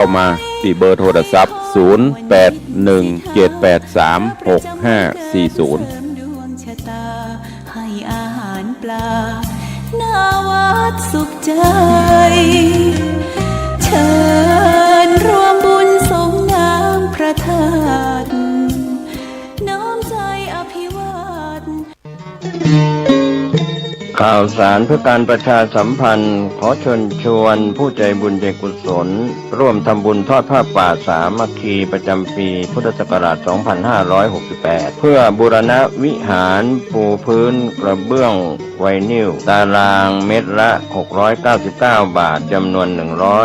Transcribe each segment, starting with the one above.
เข้ามาที่เบอร์โทรศัพท์ 0817836540 ให้อาหารปลาหน้าวัดสุขใจเชิญรวมบุญสงน้ำพระธาตุน้อมใจอภิวาทข่าวสารเพื่อการประชาสัมพันธ์ขอเชิญชวนผู้ใจบุญใจกุศลร่วมทำบุญทอดผ้าป่าสามัคคีประจำปีพุทธศักราช 2568 เพื่อบูรณะวิหารปูพื้นกระเบื้องไวนิลตารางเมตรละ 699 บาทจำนวน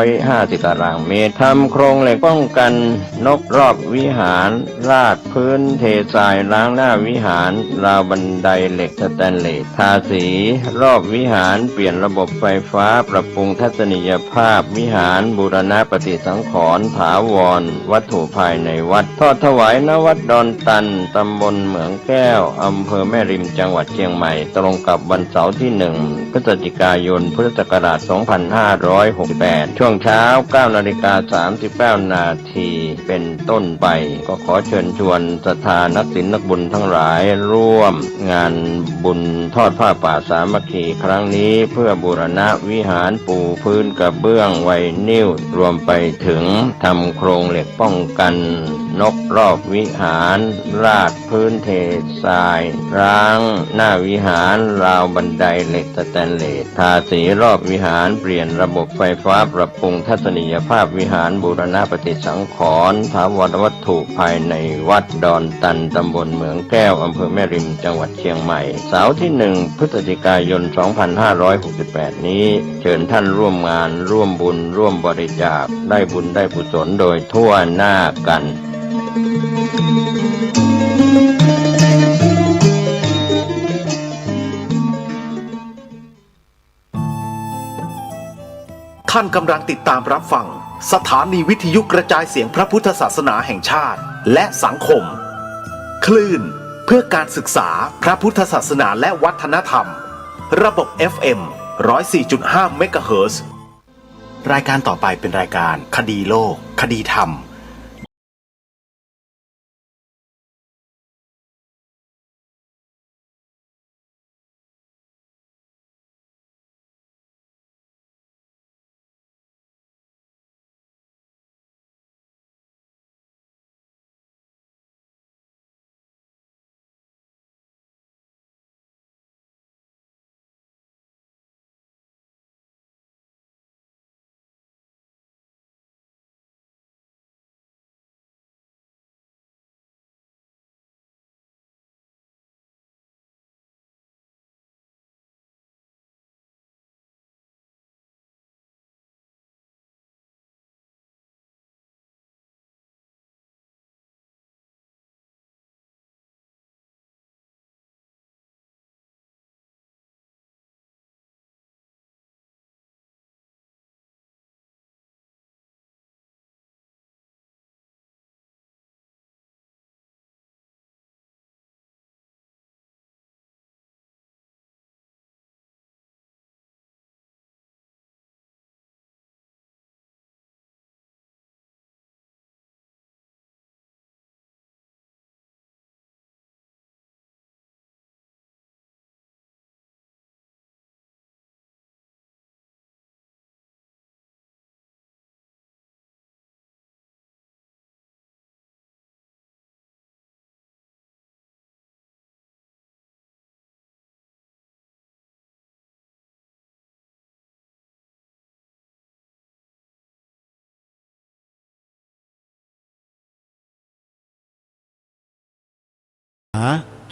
150 ตารางเมตรทำโครงเหล็กป้องกันนกรอบวิหารราดพื้นเททรายล้างหน้าวิหารราวบันไดเหล็กสแตนเลสทาสีรอบวิหารเปลี่ยนระบบไฟฟ้าปรับปรุงทัศนียภาพวิหารบูรณะปฏิสังขรณ์ถาวรวัตถุภายในวัดทอดถวายณวัดดอนตันตำบลเหมืองแก้วอำเภอแม่ริมจังหวัดเชียงใหม่ตรงกับวันเสาร์ที่ 1 พฤศจิกายนพุทธศักราช 2568 ช่วงเช้า 9:39 นาทีเป็นต้นไปก็ขอเชิญชวนศรัทธานักศีลนักบุญทั้งหลายร่วมงานบุญทอดผ้าป่าสามัคคีครั้งนี้เพื่อบูรณะวิหารปูพื้นกระเบื้องไวนิลรวมไปถึงทำโครงเหล็กป้องกันนกรอบวิหารราดพื้นเททรายร้างหน้าวิหารราวบันไดเหล็กสแตนเลสทาสีรอบวิหารเปลี่ยนระบบไฟฟ้าปรับปรุงทัศนียภาพวิหารบูรณะปฏิสังขรณ์ถาวรวัตถุภายในวัดดอนตันตำบลเหมืองแก้วอำเภอแม่ริมจังหวัดเชียงใหม่เสาร์ที่ 1 พฤศจิกายน 2568 นี้เชิญท่านร่วมงานร่วมบุญร่วมบริจาคได้บุญได้กุศลโดยทั่วหน้ากันท่านกำลังติดตามรับฟังสถานีวิทยุกระจายเสียงพระพุทธศาสนาแห่งชาติและสังคมคลื่นเพื่อการศึกษาพระพุทธศาสนาและวัฒนธรรมระบบ FM 104.5 เมกะเฮิรตซ์รายการต่อไปเป็นรายการคดีโลกคดีธรรม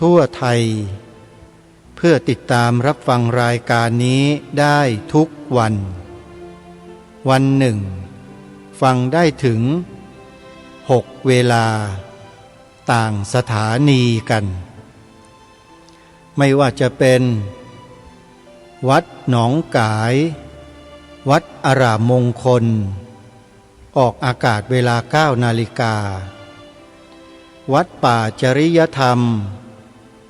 ทั่วไทยเพื่อติดตามรับฟังรายการนี้ได้ทุกวันวันหนึ่งฟังได้ถึง6 เวลาต่างสถานีกันไม่ว่าจะเป็นวัดหนองกายวัดอารามมงคลออกอากาศเวลา 9 นาฬิกาวัดป่าจริยธรรม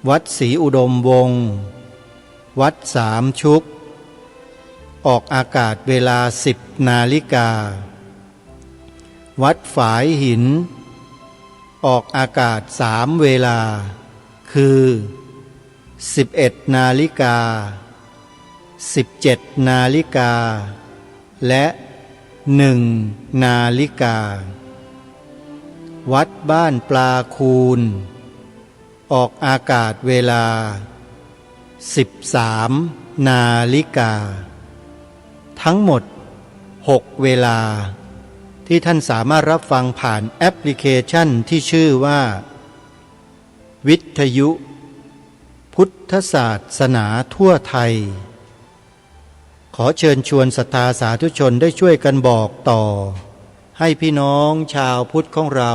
วัดศรีอุดมวงศ์วัดสามชุกออกอากาศเวลา 10 นาฬิกา วัดฝายหินออกอากาศ3 เวลาคือ11 นาฬิกา17 นาฬิกาและ1 นาฬิกาวัดบ้านปลาคูนออกอากาศเวลา13 นาฬิกาทั้งหมด6 เวลาที่ท่านสามารถรับฟังผ่านแอปพลิเคชันที่ชื่อว่าวิทยุพุทธศาสนาทั่วไทยขอเชิญชวนศรัทธาสาธุชนได้ช่วยกันบอกต่อให้พี่น้องชาวพุทธของเรา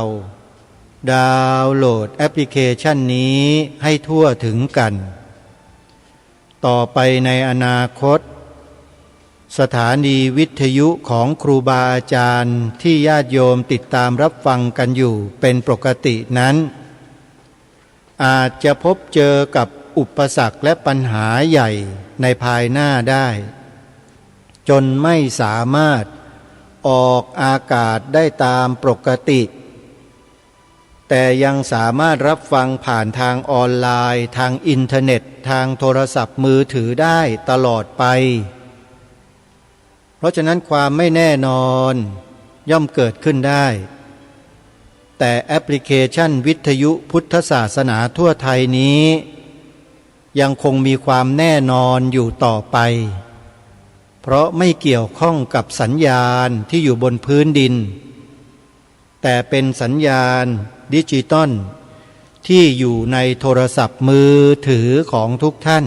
ดาวน์โหลดแอปพลิเคชันนี้ให้ทั่วถึงกันต่อไปในอนาคตสถานีวิทยุของครูบาอาจารย์ที่ญาติโยมติดตามรับฟังกันอยู่เป็นปกตินั้นอาจจะพบเจอกับอุปสรรคและปัญหาใหญ่ในภายหน้าได้จนไม่สามารถออกอากาศได้ตามปกติแต่ยังสามารถรับฟังผ่านทางออนไลน์ทางอินเทอร์เน็ตทางโทรศัพท์มือถือได้ตลอดไปเพราะฉะนั้นความไม่แน่นอนย่อมเกิดขึ้นได้แต่แอปพลิเคชันวิทยุพุทธศาสนาทั่วไทยนี้ยังคงมีความแน่นอนอยู่ต่อไปเพราะไม่เกี่ยวข้องกับสัญญาณที่อยู่บนพื้นดินแต่เป็นสัญญาณดิจิตอลที่อยู่ในโทรศัพท์มือถือของทุกท่าน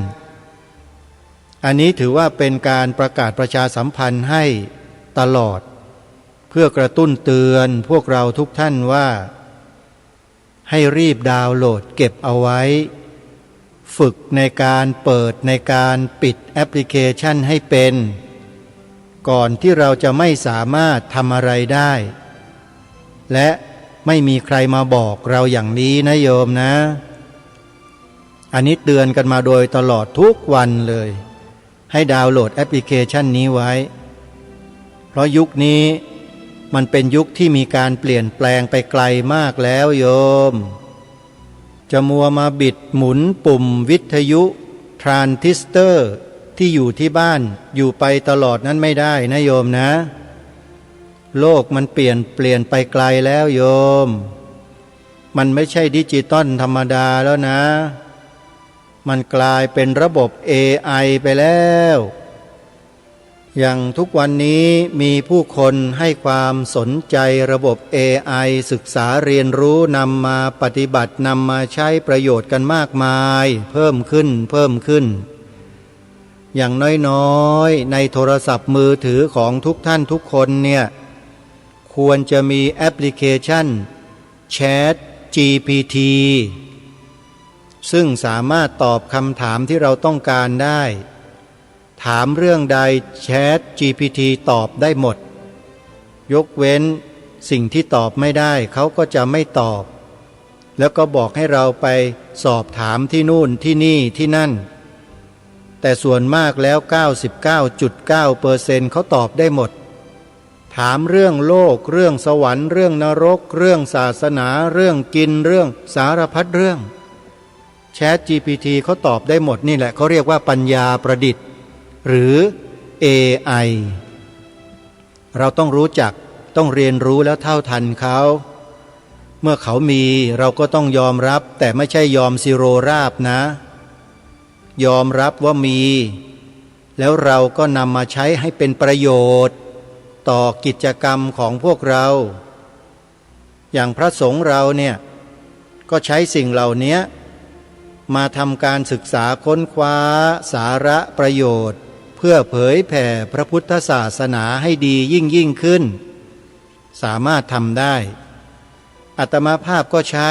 อันนี้ถือว่าเป็นการประกาศประชาสัมพันธ์ให้ตลอดเพื่อกระตุ้นเตือนพวกเราทุกท่านว่าให้รีบดาวน์โหลดเก็บเอาไว้ฝึกในการเปิดในการปิดแอปพลิเคชันให้เป็นก่อนที่เราจะไม่สามารถทำอะไรได้และไม่มีใครมาบอกเราอย่างนี้นะโยมนะอันนี้เตือนกันมาโดยตลอดทุกวันเลยให้ดาวน์โหลดแอปพลิเคชันนี้ไว้เพราะยุคนี้มันเป็นยุคที่มีการเปลี่ยนแปลงไปไกลมากแล้วโยมจะมัวมาบิดหมุนปุ่มวิทยุทรานซิสเตอร์ที่อยู่ที่บ้านอยู่ไปตลอดนั้นไม่ได้นะโยมนะโลกมันเปลี่ยนไปไกลแล้วโยมมันไม่ใช่ดิจิตอลธรรมดาแล้วนะมันกลายเป็นระบบ AI ไปแล้วอย่างทุกวันนี้มีผู้คนให้ความสนใจระบบ AI ศึกษาเรียนรู้นำมาปฏิบัตินำมาใช้ประโยชน์กันมากมายเพิ่มขึ้นอย่างน้อยๆในโทรศัพท์มือถือของทุกท่านทุกคนเนี่ยควรจะมีแอปพลิเคชัน Chat GPT ซึ่งสามารถตอบคำถามที่เราต้องการได้ถามเรื่องใด Chat GPT ตอบได้หมดยกเว้นสิ่งที่ตอบไม่ได้เขาก็จะไม่ตอบแล้วก็บอกให้เราไปสอบถามที่นู่นที่นี่ที่นั่นแต่ส่วนมากแล้ว 99.9% เขาตอบได้หมดถามเรื่องโลกเรื่องสวรรค์เรื่องนรกเรื่องศาสนาเรื่องกินเรื่องสารพัดเรื่อง Chat GPT เขาตอบได้หมดนี่แหละเขาเรียกว่าปัญญาประดิษฐ์หรือ AI เราต้องรู้จักต้องเรียนรู้แล้วเท่าทันเขาเมื่อเขามีเราก็ต้องยอมรับแต่ไม่ใช่ยอมสิโรราบนะยอมรับว่ามีแล้วเราก็นำมาใช้ให้เป็นประโยชน์ต่อกิจกรรมของพวกเราอย่างพระสงฆ์เราเนี่ยก็ใช้สิ่งเหล่านี้มาทำการศึกษาค้นคว้าสาระประโยชน์เพื่อเผยแผ่พระพุทธศาสนาให้ดียิ่งขึ้นสามารถทำได้อาตมาภาพก็ใช้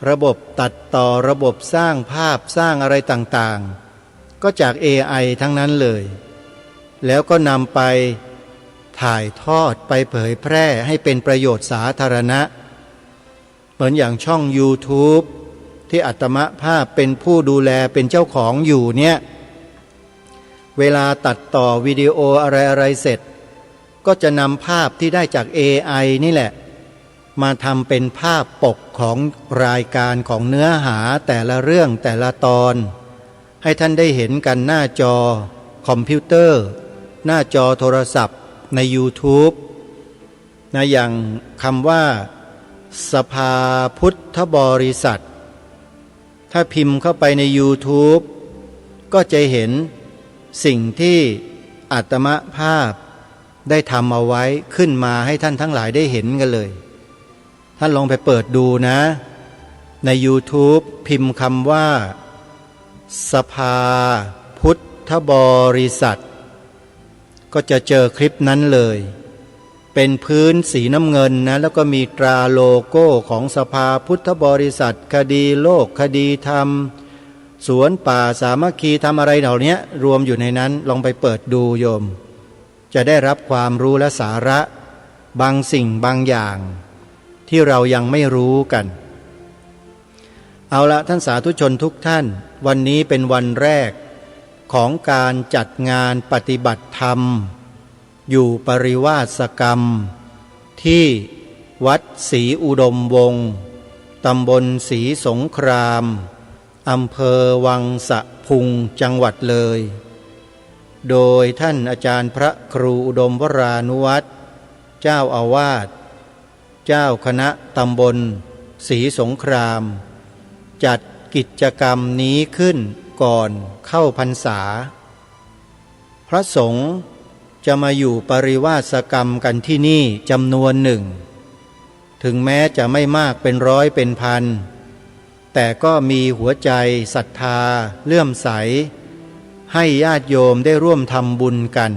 ระบบตัดต่อระบบสร้างภาพสร้างอะไรต่างๆก็จาก AI ทั้งนั้นเลยแล้วก็นำไปถ่ายทอดไปเผยแพร่ให้เป็นประโยชน์สาธารณะเหมือนอย่างช่อง YouTube ที่อาตมาภาพเป็นผู้ดูแลเป็นเจ้าของอยู่เนี่ยเวลาตัดต่อวิดีโออะไรๆเสร็จ ก็จะนำภาพที่ได้จาก AI นี่แหละมาทำเป็นภาพปกของรายการของเนื้อหาแต่ละเรื่องแต่ละตอนให้ท่านได้เห็นกันหน้าจอคอมพิวเตอร์หน้าจอโทรศัพท์ใน YouTube นะอย่างคำว่าสภาพุทธบริษัทถ้าพิมพ์เข้าไปใน YouTube ก็จะเห็นสิ่งที่อาตมภาพได้ทำเอาไว้ขึ้นมาให้ท่านทั้งหลายได้เห็นกันเลยท่านลองไปเปิดดูนะใน YouTube พิมพ์คำว่าสภาพุทธบริษัทก็จะเจอคลิปนั้นเลยเป็นพื้นสีน้ำเงินนะแล้วก็มีตราโลโก้ของสภาพุทธบริษัทคดีโลกคดีธรรมสวนป่าสามัคคีทำอะไรเหล่านี้รวมอยู่ในนั้นลองไปเปิดดูโยมจะได้รับความรู้และสาระบางสิ่งบางอย่างที่เรายังไม่รู้กันเอาละท่านสาธุชนทุกท่านวันนี้เป็นวันแรกของการจัดงานปฏิบัติธรรมอยู่ปริวาสกรรมที่วัดศรีอุดมวงศ์ตำบลศรีสงครามอำเภอวังสะพุงจังหวัดเลยโดยท่านอาจารย์พระครูอุดมวรานุวัตรเจ้าอาวาสเจ้าคณะตำบลศรีสงครามจัดกิจกรรมนี้ขึ้นก่อนเข้าพรรษาพระสงฆ์จะมาอยู่ปริวาสกรรมกันที่นี่จำนวนหนึ่งถึงแม้จะไม่มากเป็นร้อยเป็นพันแต่ก็มีหัวใจศรัทธาเลื่อมใสให้ญาติโยมได้ร่วมทำบุญกัน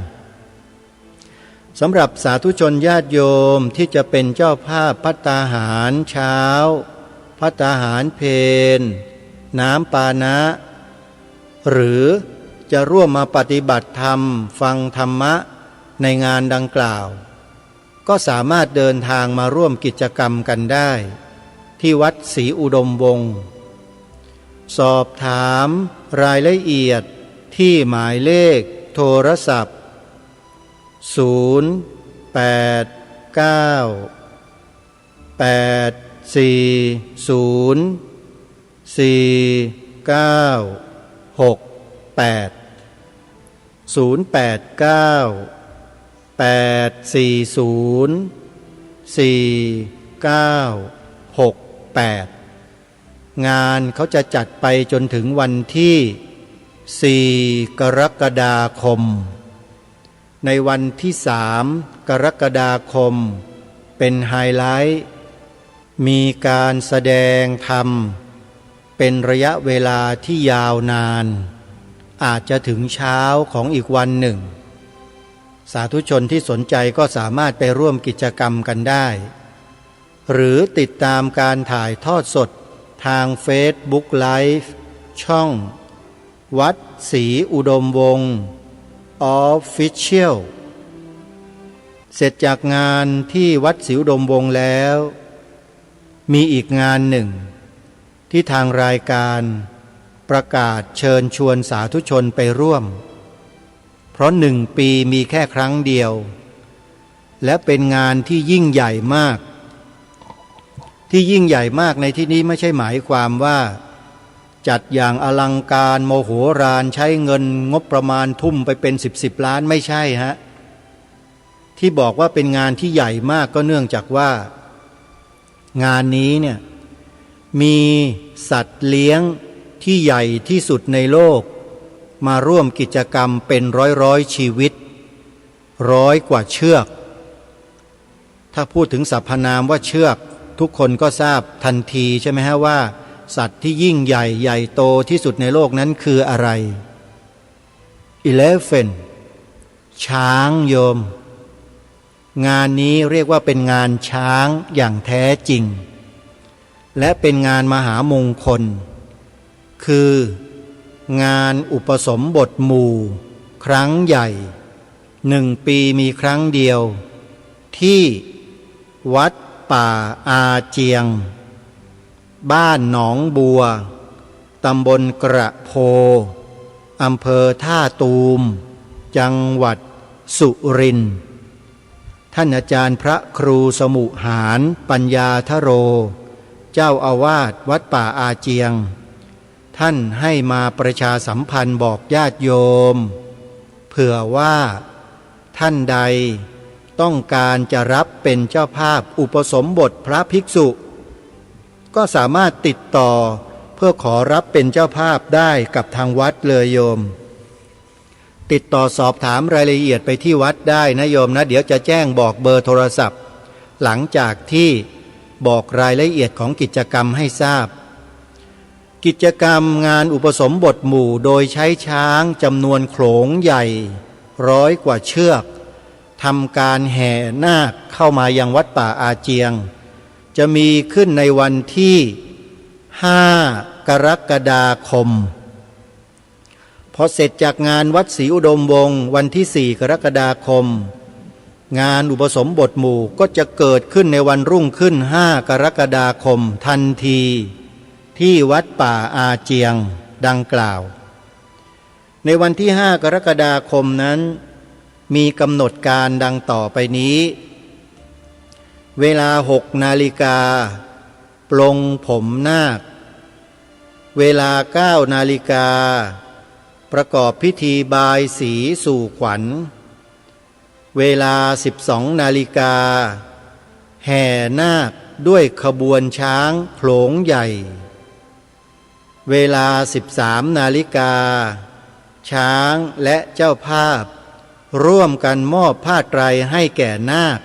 สำหรับสาธุชนญาติโยมที่จะเป็นเจ้าภาพภัตตาหารเช้าภัตตาหารเพลน้ำปานะหรือจะร่วมมาปฏิบัติธรรมฟังธรรมะในงานดังกล่าวก็สามารถเดินทางมาร่วมกิจกรรมกันได้ที่วัดศรีอุดมวงศ์สอบถามรายละเอียดที่หมายเลขโทรศัพท์งานเขาจะจัดไปจนถึงวันที่4 กรกฎาคมในวันที่3 กรกฎาคมเป็นไฮไลท์มีการแสดงธรรมเป็นระยะเวลาที่ยาวนานอาจจะถึงเช้าของอีกวันหนึ่งสาธุชนที่สนใจก็สามารถไปร่วมกิจกรรมกันได้หรือติดตามการถ่ายทอดสดทาง Facebook Live ช่องวัดศรีอุดมวงศ์ Official เสร็จจากงานที่วัดศรีอุดมวงศ์แล้วมีอีกงานหนึ่งที่ทางรายการประกาศเชิญชวนสาธุชนไปร่วมเพราะ1 ปีมีแค่ครั้งเดียวและเป็นงานที่ยิ่งใหญ่มากที่ยิ่งใหญ่มากในที่นี้ไม่ใช่หมายความว่าจัดอย่างอลังการโมโหฬารใช้เงินงบประมาณทุ่มไปเป็น10 ล้านไม่ใช่ฮะที่บอกว่าเป็นงานที่ใหญ่มากก็เนื่องจากว่างานนี้เนี่ยมีสัตว์เลี้ยงที่ใหญ่ที่สุดในโลกมาร่วมกิจกรรมเป็นร้อยชีวิต100 กว่าเชือกถ้าพูดถึงสรรพนามว่าเชือกทุกคนก็ทราบทันทีใช่ไหมฮะว่าสัตว์ที่ยิ่งใหญ่โตที่สุดในโลกนั้นคืออะไร Elephant ช้างโยมงานนี้เรียกว่าเป็นงานช้างอย่างแท้จริงและเป็นงานมหามงคลคืองานอุปสมบทหมู่ครั้งใหญ่1 ปีมีครั้งเดียวที่วัดป่าอาเจียงบ้านหนองบัวตำบลกระโพอำเภอท่าตูมจังหวัดสุรินทร์ ท่านอาจารย์พระครูสมุหารปัญญาทโรเจ้าอาวาสวัดป่าอาเจียงท่านให้มาประชาสัมพันธ์บอกญาติโยมเผื่อว่าท่านใดต้องการจะรับเป็นเจ้าภาพอุปสมบทพระภิกษุก็สามารถติดต่อเพื่อขอรับเป็นเจ้าภาพได้กับทางวัดเลยโยมติดต่อสอบถามรายละเอียดไปที่วัดได้นะโยมนะเดี๋ยวจะแจ้งบอกเบอร์โทรศัพท์หลังจากที่บอกรายละเอียดของกิจกรรมให้ทราบกิจกรรมงานอุปสมบทหมู่โดยใช้ช้างจำนวนโขลงใหญ่100 กว่าเชือกทำการแห่นาคเข้ามายังวัดป่าอาเจียงจะมีขึ้นในวันที่5 กรกฎาคมพอเสร็จจากงานวัดศรีอุดมวงศ์วันที่4 กรกฎาคมงานอุปสมบทหมู่ก็จะเกิดขึ้นในวันรุ่งขึ้น5 กรกฎาคมทันทีที่วัดป่าอาเจียงดังกล่าวในวันที่5 กรกฎาคมนั้นมีกำหนดการดังต่อไปนี้เวลา6 นาฬิกาปลงผมนาคเวลา9 นาฬิกาประกอบพิธีบายสีสู่ขวัญเวลา12 นาฬิกาแห่นาคด้วยขบวนช้างโขลงใหญ่เวลา13 นาฬิกาช้างและเจ้าภาพร่วมกันมอบผ้าไตรให้แก่นาค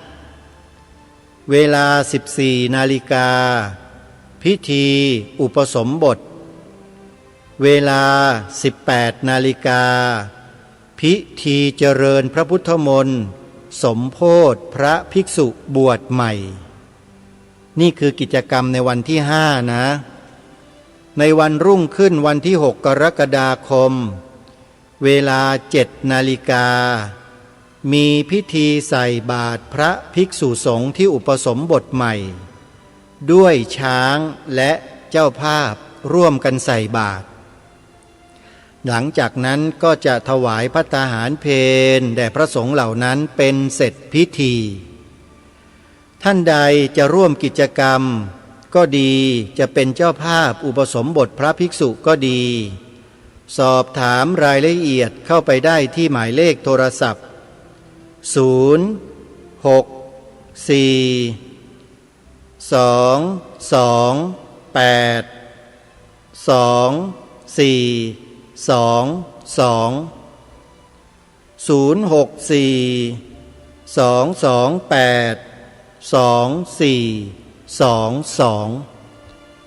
เวลา14 นาฬิกาพิธีอุปสมบทเวลา18 นาฬิกาพิธีเจริญพระพุทธมนต์สมโภชพระภิกษุบวชใหม่นี่คือกิจกรรมในวันที่5นะในวันรุ่งขึ้นวันที่6 กรกฎาคมเวลา7 นาฬิกามีพิธีใส่บาตรพระภิกษุสงฆ์ที่อุปสมบทใหม่ด้วยช้างและเจ้าภาพร่วมกันใส่บาตรหลังจากนั้นก็จะถวายภัตตาหารเพลแด่พระสงฆ์เหล่านั้นเป็นเสร็จพิธีท่านใดจะร่วมกิจกรรมก็ดีจะเป็นเจ้าภาพอุปสมบทพระภิกษุก็ดีสอบถามรายละเอียดเข้าไปได้ที่หมายเลขโทรศัพท์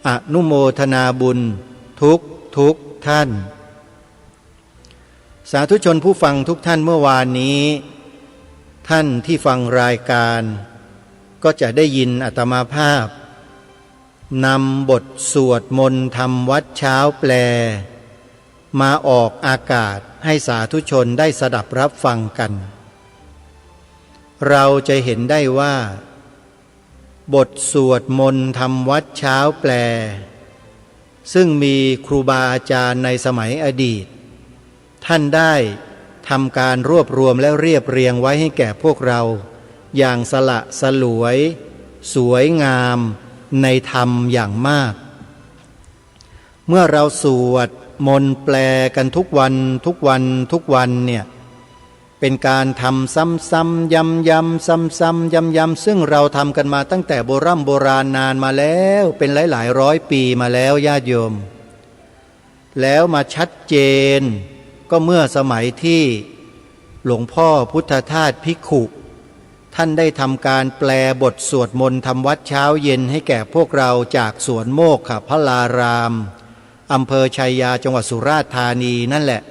อนุโมทนาบุญทุกท่านสาธุชนผู้ฟังทุกท่านเมื่อวานนี้ท่านที่ฟังรายการก็จะได้ยินอาตมาภาพนำบทสวดมนต์ธรรมวัดเช้าแปลมาออกอากาศให้สาธุชนได้สดับรับฟังกันเราจะเห็นได้ว่าบทสวดมนต์ธรรมวัดเช้าแปลซึ่งมีครูบาอาจารย์ในสมัยอดีตท่านได้ทำการรวบรวมและเรียบเรียงไว้ให้แก่พวกเราอย่างสละสลวยสวยงามในธรรมอย่างมากเมื่อเราสวดมนต์แปลกันทุกวันเนี่ยเป็นการทำซ้ำๆย้ำๆซ้ำๆย้ำๆซึ่งเราทำกันมาตั้งแต่โบราณนานมาแล้วเป็นหลายร้อยปีมาแล้วญาติโยมแล้วมาชัดเจนก็เมื่อสมัยที่หลวงพ่อพุทธทาสภิกขุท่านได้ทำการแปลบทสวดมนต์ทำวัดเช้าเย็นให้แก่พวกเราจากสวนโมกขพลารามอำเภอชัยยาจังหวัดสุราษฎร์ธานีนั่นแหละ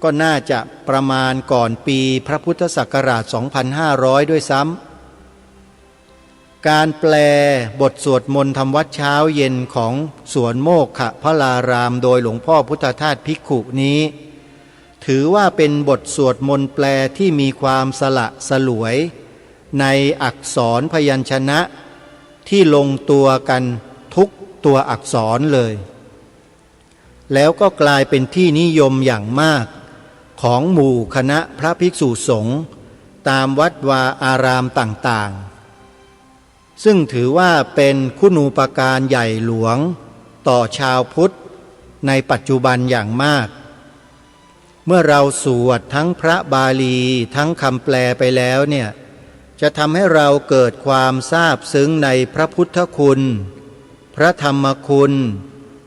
ก็น่าจะประมาณก่อนปีพระพุทธศักราช 2500 ด้วยซ้ำการแปลบทสวดมนต์ทำวัดเช้าเย็นของสวนโมกขพลารามโดยหลวงพ่อพุทธทาสภิกขุนี้ถือว่าเป็นบทสวดมนต์แปลที่มีความสละสลวยในอักษรพยัญชนะที่ลงตัวกันทุกตัวอักษรเลยแล้วก็กลายเป็นที่นิยมอย่างมากของหมู่คณะพระภิกษุสงฆ์ ตามวัดวาอารามต่างๆซึ่งถือว่าเป็นคุณูปการใหญ่หลวงต่อชาวพุทธในปัจจุบันอย่างมากเมื่อเราสวดทั้งพระบาลีทั้งคำแปลไปแล้วเนี่ยจะทำให้เราเกิดความซาบซึ้งในพระพุทธคุณพระธรรมคุณ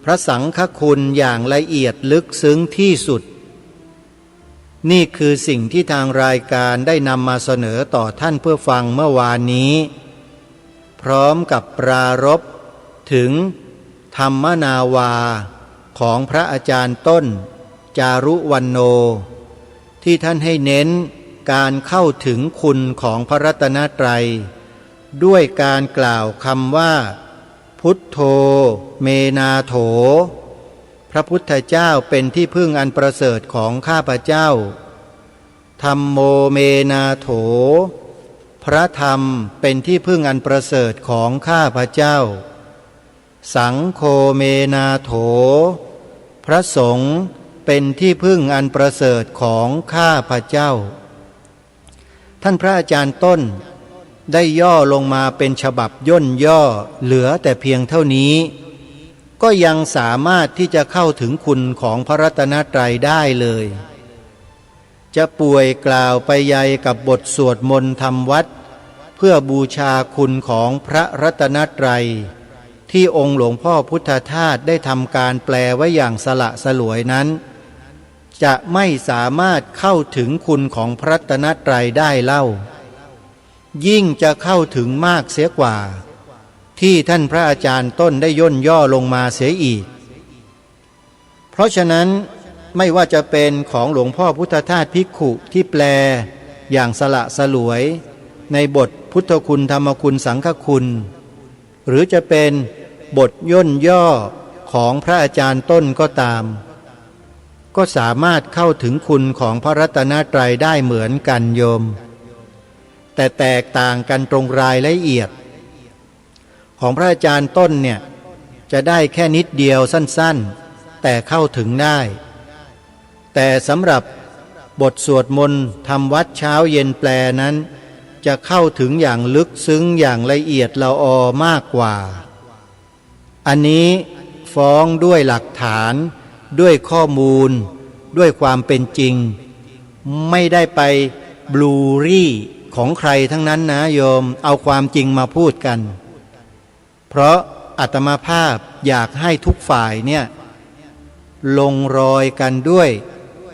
พระสังฆคุณอย่างละเอียดลึกซึ้งที่สุดนี่คือสิ่งที่ทางรายการได้นำมาเสนอต่อท่านเพื่อฟังเมื่อวานนี้พร้อมกับปรารภถึงธรรมนาวาของพระอาจารย์ต้นจารุวรรณโนที่ท่านให้เน้นการเข้าถึงคุณของพระรัตนตรัยด้วยการกล่าวคำว่าพุทโธเมนาโถพระพุทธเจ้าเป็นที่พึ่งอันประเสริฐของข้าพเจ้าธัมโมเมนาโถพระธรรมเป็นที่พึ่งอันประเสริฐของข้าพเจ้าสังโฆเมนาโถพระสงฆ์เป็นที่พึ่งอันประเสริฐของข้าพเจ้าท่านพระอาจารย์ต้นได้ย่อลงมาเป็นฉบับย่นย่อเหลือแต่เพียงเท่านี้ก็ยังสามารถที่จะเข้าถึงคุณของพระรัตนตรัยได้เลยจะป่วยกล่าวไปใยกับบทสวดมนต์ทำวัดเพื่อบูชาคุณของพระรัตนตรัยที่องค์หลวงพ่อพุทธทาสได้ทำการแปลไว้อย่างสละสลวยนั้นจะไม่สามารถเข้าถึงคุณของพระรัตนตรัยได้เล่ายิ่งจะเข้าถึงมากเสียกว่าที่ท่านพระอาจารย์ต้นได้ย่นย่อลงมาเสียอีกเพราะฉะนั้นไม่ว่าจะเป็นของหลวงพ่อพุทธทาสภิกขุที่แปลอย่างสละสลวยในบทพุทธคุณธรรมคุณสังฆคุณหรือจะเป็นบทย่นย่อของพระอาจารย์ต้นก็ตามก็สามารถเข้าถึงคุณของพระรัตนตรัยได้เหมือนกันโยมแต่แตกต่างกันตรงรายละเอียดของพระอาจารย์ต้นเนี่ยจะได้แค่นิดเดียวสั้นๆแต่เข้าถึงได้แต่สำหรับบทสวดมนต์ทำวัดเช้าเย็นแปลนั้นจะเข้าถึงอย่างลึกซึ้งอย่างละเอียดละออมากกว่าอันนี้ฟ้องด้วยหลักฐานด้วยข้อมูลด้วยความเป็นจริงไม่ได้ไปบลูรี่ของใครทั้งนั้นนะโยมเอาความจริงมาพูดกันเพราะอาตมาภาพอยากให้ทุกฝ่ายเนี่ยลงรอยกันด้วย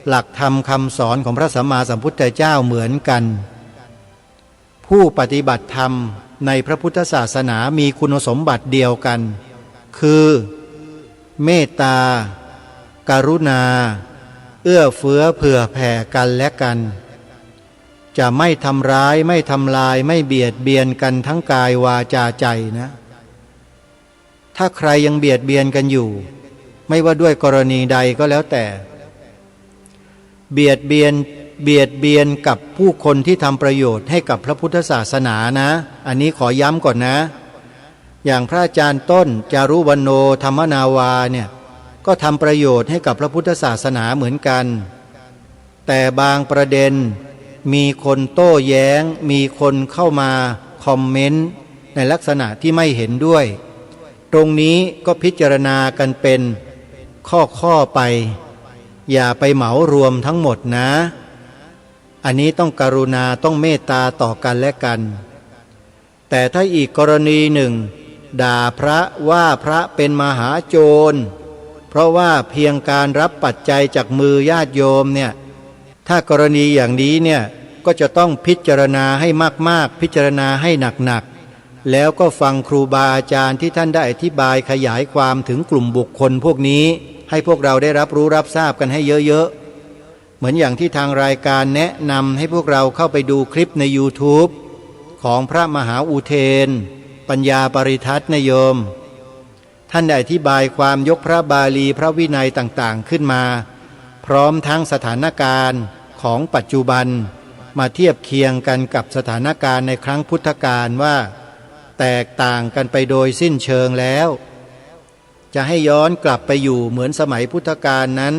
หลักธรรมคำสอนของพระสัมมาสัมพุทธเจ้าเหมือนกันผู้ปฏิบัติธรรมในพระพุทธศาสนามีคุณสมบัติเดียวกันคือเมตตากรุณาเอื้อเฟื้อเผื่อแผ่กันและกันจะไม่ทำร้ายไม่ทำลายไม่เบียดเบียนกันทั้งกายวาจาใจนะถ้าใครยังเบียดเบียนกันอยู่ไม่ว่าด้วยกรณีใดก็แล้วแต่เบียดเบียนกับผู้คนที่ทำประโยชน์ให้กับพระพุทธศาสนานะอันนี้ขอย้ำก่อนนะอย่างพระอาจารย์ต้นจารุวรรณโนธรรมนาวาเนี่ยก็ทำประโยชน์ให้กับพระพุทธศาสนาเหมือนกันแต่บางประเด็นมีคนโต้แย้งมีคนเข้ามาคอมเมนต์ในลักษณะที่ไม่เห็นด้วยตรงนี้ก็พิจารณากันเป็นข้อไปอย่าไปเหมารวมทั้งหมดนะอันนี้ต้องกรุณาต้องเมตตาต่อกันและกันแต่ถ้าอีกกรณีหนึ่งด่าพระว่าพระเป็นมหาโจรเพราะว่าเพียงการรับปัจจัยจากมือญาติโยมเนี่ยถ้ากรณีอย่างนี้เนี่ยก็จะต้องพิจารณาให้มากๆพิจารณาให้หนักๆแล้วก็ฟังครูบาอาจารย์ที่ท่านได้อธิบายขยายความถึงกลุ่มบุคคลพวกนี้ให้พวกเราได้รับรู้รับทราบกันให้เยอะๆเหมือนอย่างที่ทางรายการแนะนำให้พวกเราเข้าไปดูคลิปใน YouTube ของพระมหาอุเทนปัญญาปริทัศน์นโยมท่านได้อธิบายความยกพระบาลีพระวินัยต่างๆขึ้นมาพร้อมทั้งสถานการณ์ของปัจจุบันมาเทียบเคียงกันกับสถานการณ์ในครั้งพุทธกาลว่าแตกต่างกันไปโดยสิ้นเชิงแล้วจะให้ย้อนกลับไปอยู่เหมือนสมัยพุทธกาลนั้น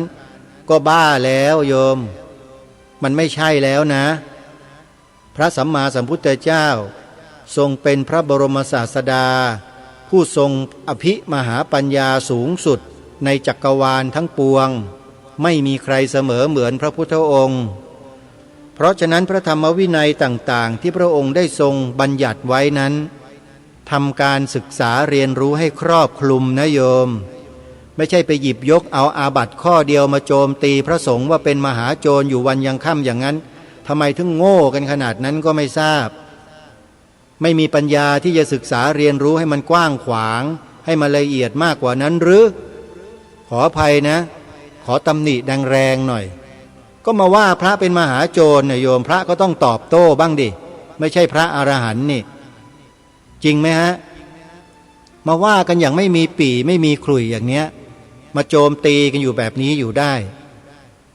ก็บ้าแล้วโยมมันไม่ใช่แล้วนะ พระสัมมาสัมพุทธเจ้าทรงเป็นพระบรมศาสดาผู้ทรงอภิมหาปัญญาสูงสุดในจักรวาลทั้งปวงไม่มีใครเสมอเหมือนพระพุทธองค์เพราะฉะนั้นพระธรรมวินัยต่างๆที่พระองค์ได้ทรงบัญญัติไว้นั้นทำการศึกษาเรียนรู้ให้ครอบคลุมนะโยมไม่ใช่ไปหยิบยกเอาอาบัติข้อเดียวมาโจมตีพระสงฆ์ว่าเป็นมหาโจรอยู่วันยังค่ำอย่างนั้นทำไมถึงโง่กันขนาดนั้นก็ไม่ทราบไม่มีปัญญาที่จะศึกษาเรียนรู้ให้มันกว้างขวางให้มันละเอียดมากกว่านั้นหรือขออภัยนะขอตำหนิแรงๆหน่อยก็มาว่าพระเป็นมหาโจรเนี่ยโยมพระก็ต้องตอบโต้บ้างดิไม่ใช่พระอรหันต์นี่จริงไหมฮะมาว่ากันอย่างไม่มีปี่ไม่มีขลุ่ยอย่างเนี้ยมาโจมตีกันอยู่แบบนี้อยู่ได้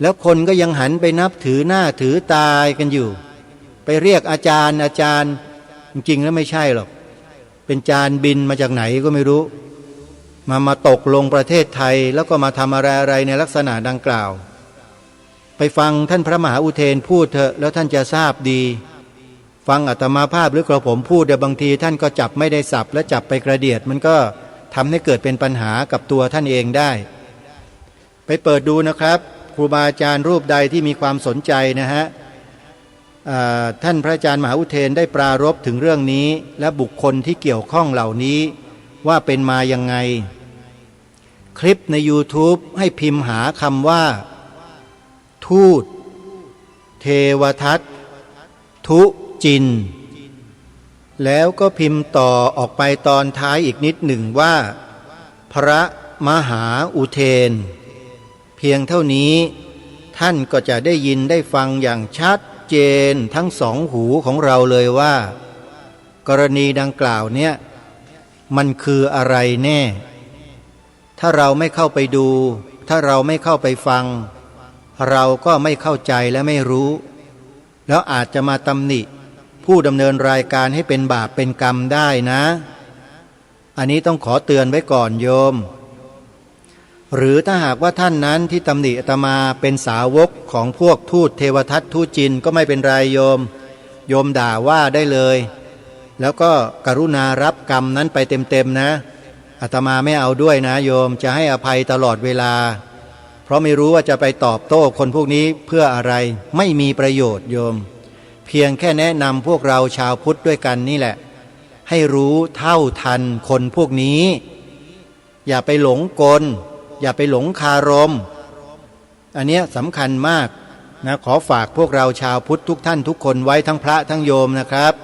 แล้วคนก็ยังหันไปนับถือหน้าถือตายกันอยู่ไปเรียกอาจารย์จริงๆแล้วไม่ใช่หรอกเป็นจานบินมาจากไหนก็ไม่รู้มาตกลงประเทศไทยแล้วก็มาทำอะไรในลักษณะดังกล่าวไปฟังท่านพระมหาอุเทนพูดเถอะแล้วท่านจะทราบดีฟังอาตมาภาพหรือกระผมพูดเดี๋ยวบางทีท่านก็จับไม่ได้สับและจับไปกระเดียดมันก็ทำให้เกิดเป็นปัญหากับตัวท่านเองได้ไปเปิดดูนะครับครูบาอาจารย์รูปใดที่มีความสนใจนะฮะท่านพระอาจารย์มหาอุเทนได้ปรารภถึงเรื่องนี้และบุคคลที่เกี่ยวข้องเหล่านี้ว่าเป็นมายังไงคลิปใน YouTube ให้พิมพ์หาคำว่าทูตเทวทัตทุจินแล้วก็พิมพ์ต่อออกไปตอนท้ายอีกนิดหนึ่งว่าพระมหาอุเทนเพียงเท่านี้ท่านก็จะได้ยินได้ฟังอย่างชัดเจนทั้งสองหูของเราเลยว่ากรณีดังกล่าวเนี่ยมันคืออะไรแน่ถ้าเราไม่เข้าไปดูถ้าเราไม่เข้าไปฟังเราก็ไม่เข้าใจและไม่รู้แล้วอาจจะมาตำหนิผู้ดำเนินรายการให้เป็นบาปเป็นกรรมได้นะอันนี้ต้องขอเตือนไว้ก่อนโยมหรือถ้าหากว่าท่านนั้นที่ตำหนิอาตมาเป็นสาวกของพวกทูตเทวทัตทูตจินก็ไม่เป็นไรโยมด่าว่าได้เลยแล้วก็กรุณารับกรรมนั้นไปเต็มๆนะอาตมาไม่เอาด้วยนะโยมจะให้อภัยตลอดเวลาเพราะไม่รู้ว่าจะไปตอบโต้คนพวกนี้เพื่ออะไรไม่มีประโยชน์โยมเพียงแค่แนะนำพวกเราชาวพุทธด้วยกันนี่แหละให้รู้เท่าทันคนพวกนี้อย่าไปหลงกลอย่าไปหลงคารมอันเนี้ยสำคัญมากนะขอฝากพวกเราชาวพุทธทุกท่านทุกคนไว้ทั้งพระทั้งโยมนะครับ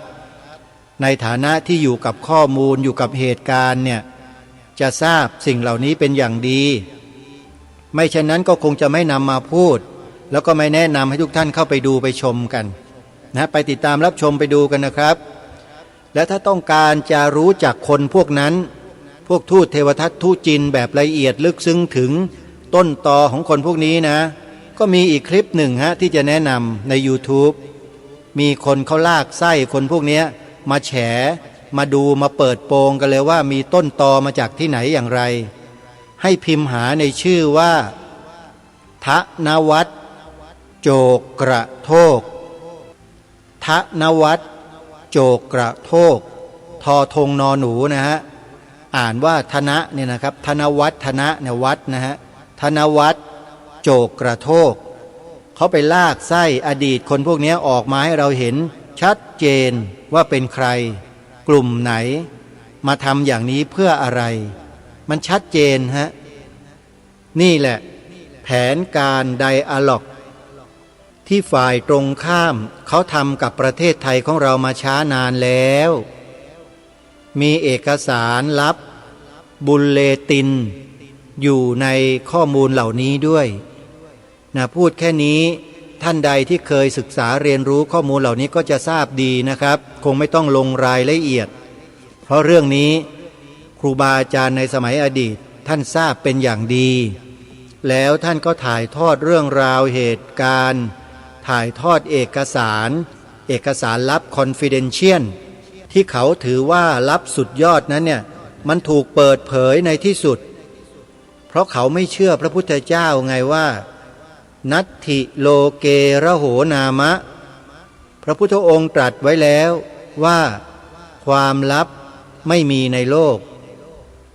ในฐานะที่อยู่กับข้อมูลอยู่กับเหตุการณ์เนี่ยจะทราบสิ่งเหล่านี้เป็นอย่างดีไม่เช่นนั้นก็คงจะไม่นำมาพูดแล้วก็ไม่แนะนำให้ทุกท่านเข้าไปดูไปชมกันนะไปติดตามรับชมไปดูกันนะครับและถ้าต้องการจะรู้จักคนพวกนั้นพวกทูตเทวทัตทูตจินแบบละเอียดลึกซึ้งถึงต้นตอของคนพวกนี้นะก็มีอีกคลิปหนึ่งที่จะแนะนำใน YouTube มีคนเขาลากไส้คนพวกนี้มาแฉมาดูมาเปิดโปงกันเลยว่ามีต้นตอมาจากที่ไหนอย่างไรให้พิมพ์หาในชื่อว่าธนวัฒน์โจกกระโทกธนวัฒน์โจกกระโทกทอทงนอหนูนะฮะอ่านว่าธนะเนี่ยนะครับธนวัฒน์ธนะเนี่ยวัดนะฮะธนวัฒน์โจกกระโทกเขาไปลากไส้อดีตคนพวกนี้ออกมาให้เราเห็นชัดเจนว่าเป็นใครกลุ่มไหนมาทำอย่างนี้เพื่ออะไรมันชัดเจนฮะนี่แหละแผนการไดอะล็อกที่ฝ่ายตรงข้ามเขาทำกับประเทศไทยของเรามาช้านานแล้วมีเอกสารลับบุลเลตินอยู่ในข้อมูลเหล่านี้ด้วยนะพูดแค่นี้ท่านใดที่เคยศึกษาเรียนรู้ข้อมูลเหล่านี้ก็จะทราบดีนะครับคงไม่ต้องลงรายละเอียดเพราะเรื่องนี้ครูบาอาจารย์ในสมัยอดีตท่านทราบเป็นอย่างดีแล้วท่านก็ถ่ายทอดเรื่องราวเหตุการณ์ถ่ายทอดเอกสารลับ confidential ที่เขาถือว่าลับสุดยอดนั้นเนี่ยมันถูกเปิดเผยในที่สุดเพราะเขาไม่เชื่อพระพุทธเจ้าไงว่านัตถิโลเกระโหนามะพ ระพุทธองค์ตรัสไว้แล้วว่าความลับไม่มีในโลก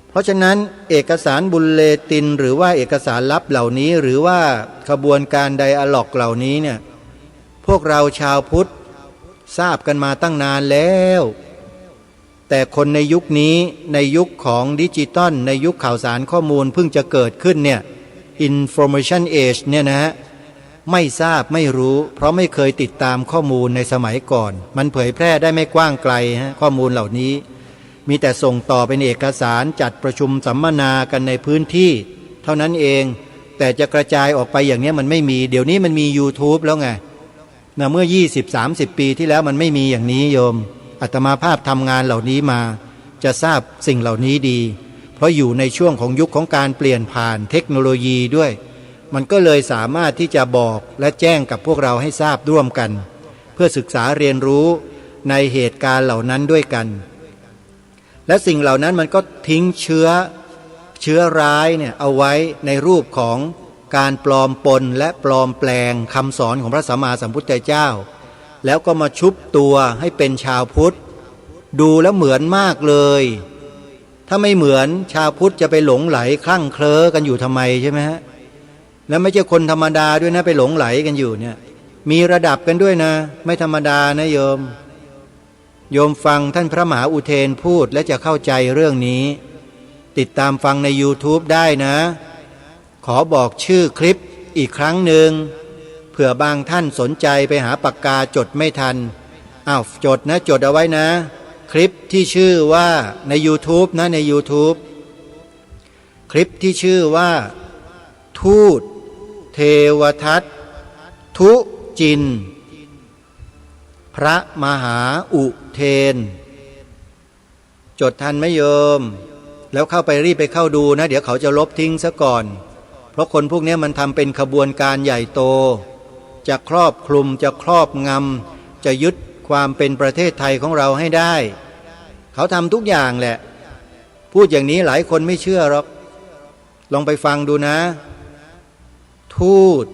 เพราะฉะนั้นเอกสารบุลเลตินหรือว่าเอกสารลับเหล่านี้หรือว่าขบวนการไดอะล็อกเหล่านี้เนี่ยพวกเราชาวพุทธทราบกันมาตั้งนานแล้วแต่คนในยุคนี้ในยุคของดิจิตอลในยุคข่าวสารข้อมูลเพิ่งจะเกิดขึ้นเนี่ย Information Age เนี่ยนะฮะไม่ทราบไม่รู้เพราะไม่เคยติดตามข้อมูลในสมัยก่อนมันเผยแพร่ได้ไม่กว้างไกลฮะข้อมูลเหล่านี้มีแต่ส่งต่อเป็นเอกสารจัดประชุมสัมมนากันในพื้นที่เท่านั้นเองแต่จะกระจายออกไปอย่างนี้มันไม่มีเดี๋ยวนี้มันมี YouTube แล้วไงนะเมื่อ 20-30 ปีที่แล้วมันไม่มีอย่างนี้โยมอาตมาภาพทำงานเหล่านี้มาจะทราบสิ่งเหล่านี้ดีเพราะอยู่ในช่วงของยุคของการเปลี่ยนผ่านเทคโนโลยีด้วยมันก็เลยสามารถที่จะบอกและแจ้งกับพวกเราให้ทราบร่วมกันเพื่อศึกษาเรียนรู้ในเหตุการณ์เหล่านั้นด้วยกันและสิ่งเหล่านั้นมันก็ทิ้งเชื้อร้ายเนี่ยเอาไว้ในรูปของการปลอมปนและปลอมแปลงคำสอนของพระสัมมาสัมพุทธเจ้าแล้วก็มาชุบตัวให้เป็นชาวพุทธดูแล้วเหมือนมากเลยถ้าไม่เหมือนชาวพุทธจะไปหลงไหลคลั่งเคล้อกันอยู่ทำไมใช่ไหมฮะแล้วไม่ใช่คนธรรมดาด้วยนะไปหลงไหลกันอยู่เนี่ยมีระดับกันด้วยนะไม่ธรรมดานะโยมฟังท่านพระมหาอุเทนพูดและจะเข้าใจเรื่องนี้ติดตามฟังใน YouTube ได้นะขอบอกชื่อคลิปอีกครั้งหนึ่งเผื่อบางท่านสนใจไปหาปากกาจดไม่ทันจดนะจดเอาไว้นะคลิปที่ชื่อว่าใน YouTube นะใน YouTube คลิปที่ชื่อว่าทูตเทวทัตทุจินพระมหาอุเทนจดทันไหมโยมแล้วเข้าไปรีบไปเข้าดูนะเดี๋ยวเขาจะลบทิ้งซะก่อนเพราะคนพวกนี้มันทำเป็นขบวนการใหญ่โตจะครอบคลุมจะครอบงำจะยึดความเป็นประเทศไทยของเราให้ได้เขาทำทุกอย่างแหละพูดอย่างนี้หลายคนไม่เชื่อหรอกลองไปฟังดูนะทูต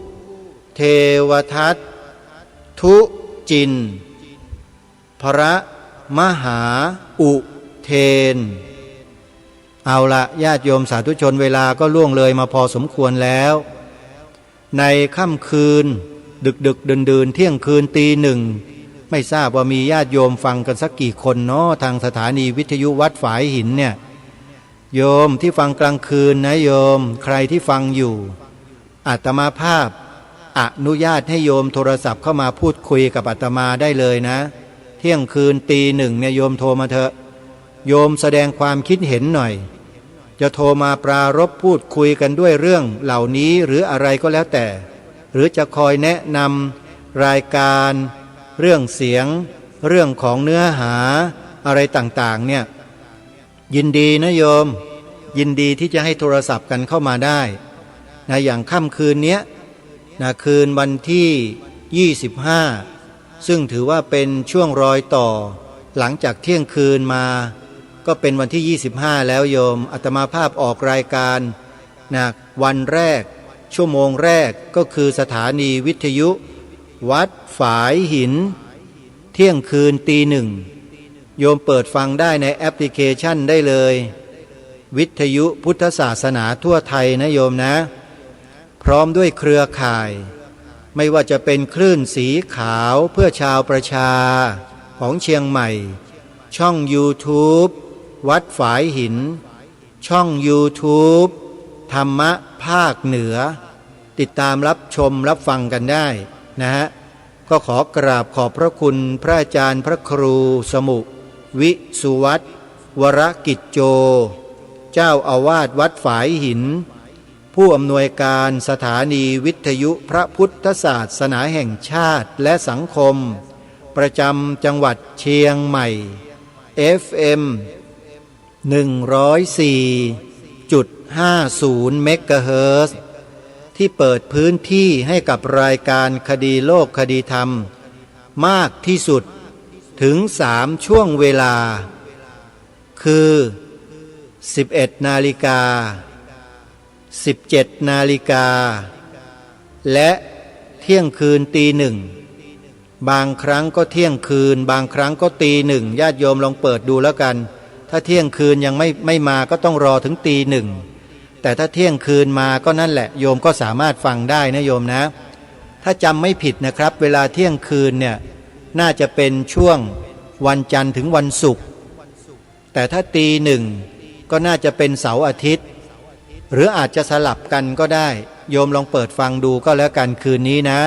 เทวทัตทุจินพระมหาอุเทนเอาละญาติโยมสาธุชนเวลาก็ล่วงเลยมาพอสมควรแล้วในค่ำคืนดึกดื่นเที่ยงคืนตีหนึ่งไม่ทราบว่ามีญาติโยมฟังกันสักกี่คนเนาะทางสถานีวิทยุวัดฝายหินเนี่ยโยมที่ฟังกลางคืนนะโยมใครที่ฟังอยู่อาตมาภาพอนุญาตให้โยมโทรศัพท์เข้ามาพูดคุยกับอาตมาได้เลยนะเที่ยงคืนตีหนึ่งเนี่ยโยมโทรมาเถอะโยมแสดงความคิดเห็นหน่อยจะโทรมาปรารภพูดคุยกันด้วยเรื่องเหล่านี้หรืออะไรก็แล้วแต่หรือจะคอยแนะนำรายการเรื่องเสียงเรื่องของเนื้อหาอะไรต่างๆเนี่ยยินดีนะโยมยินดีที่จะให้โทรศัพท์กันเข้ามาได้นะอย่างค่ำคืนนี้นะคืนวันที่25ซึ่งถือว่าเป็นช่วงรอยต่อหลังจากเที่ยงคืนมาก็เป็นวันที่25แล้วโยมอาตมาภาพออกรายการนะวันแรกชั่วโมงแรกก็คือสถานีวิทยุวัดฝายหินเที่ยงคืนตีหนึ่งโยมเปิดฟังได้ในแอปพลิเคชันได้เลยวิทยุพุทธศาสนาทั่วไทยนะโยมนะพร้อมด้วยเครือข่ายไม่ว่าจะเป็นคลื่นสีขาวเพื่อชาวประชาของเชียงใหม่ช่อง YouTube วัดฝายหินช่อง YouTube ธรรมะภาคเหนือติดตามรับชมรับฟังกันได้นะฮะก็ขอกราบขอบพระคุณพระอาจารย์พระครูสมุวิสุวัตรวรกิจโจเจ้าอาวาสวัดฝายหินผู้อำนวยการสถานีวิทยุพระพุทธศาสนาแห่งชาติและสังคมประจำจังหวัดเชียงใหม่ FM 104.50 เมกะเฮิรตซ์ที่เปิดพื้นที่ให้กับรายการคดีโลกคดีธรรมมากที่สุดถึง3ช่วงเวลาคือ 11 นาฬิกา 17 นาฬิกาและเที่ยงคืนตีหนึ่ง บางครั้งก็เที่ยงคืนบางครั้งก็ตีหนึ่งญาติโยมลองเปิดดูแล้วกันถ้าเที่ยงคืนยังไม่มาก็ต้องรอถึงตีหนึ่งแต่ถ้าเที่ยงคืนมาก็นั่นแหละโยมก็สามารถฟังได้นะโยมนะถ้าจำไม่ผิดนะครับเวลาเที่ยงคืนเนี่ยน่าจะเป็นช่วงวันจันทร์ถึงวันศุกร์แต่ถ้าตีหนึ่งก็น่าจะเป็นเสาร์อาทิตย์หรืออาจจะสลับกันก็ได้โยมลองเปิดฟังดูก็แล้วกันคืนนี้นะ